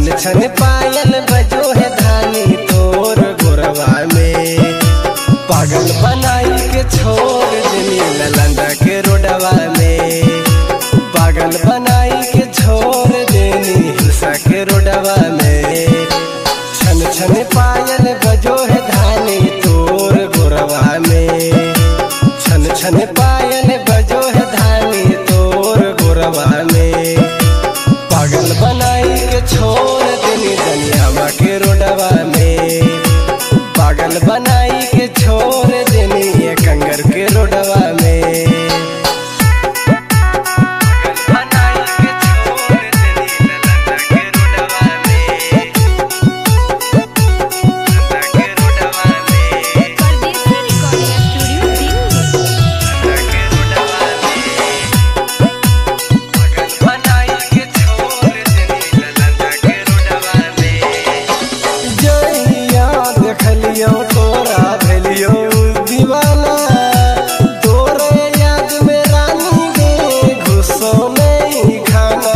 छन छन पायल बजो है धानी तोर गोरवा में। पागल बनाई के छोड़ देनी ललंदा के रोडवा में। पागल बनाई के छोड़ देनी हिलसा के रोडवा में। छन छन पायल बजो है धानी तोर गोरवा में। छन छन पायल बजो है धानी तोर गोरवा में। पागल बनाई के छोड़ देनी दनियावा के रोडवा में। पागल बनाई के छोड़ देनी ये कंगर के रोडवा में। देखलियो तोरा भेलियो दीवाना तोरे याद में रानी गे घुसो नहीं खाना।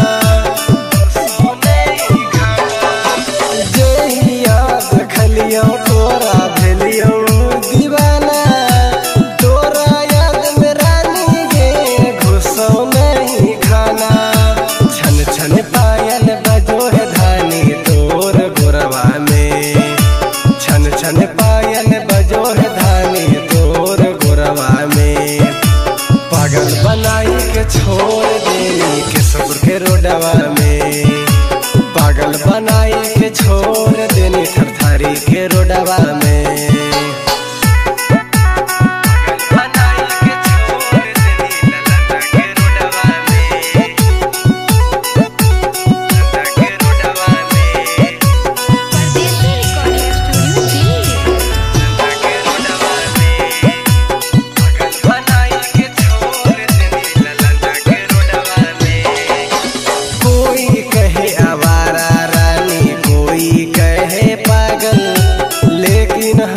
जहिया देखलियो तोरा भेलियो दीवाना तोरा याद में रानी गे घुसो नहीं खाना। छन छन पायल बजो है धानी तोर गोरवा में। छन छन पायल बजो है धानी तोर गोरवा में। पागल बनाई के छोड़ देनी केशव के रोडवा में। पागल बनाई के छोड़ देनी थरथारी के रोडवा में।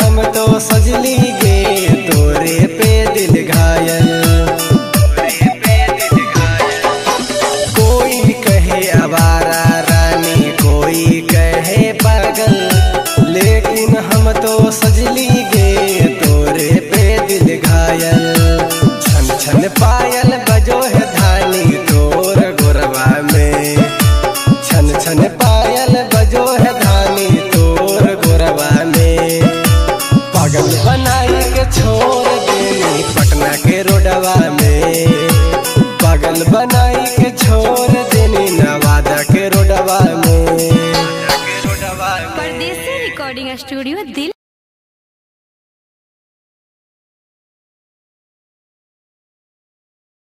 हम तो सजली गे तोरे पे दिल घायल। कोई कहे आवारा रानी कोई कहे पागल लेकिन हम तो सजली गे तोरे पे दिल घायल। छन छन पायल बजो है धानी तोर गोरवा में। छन छन पायल बजो है धानी तोर गोरवा में। पागल बनाई के छोड़ देनी पटना के रोडवा में। पागल बनाई के छोड़ देनी नवादा के रोडवा में। परदेसी रिकॉर्डिंग स्टूडियो दिल्ली।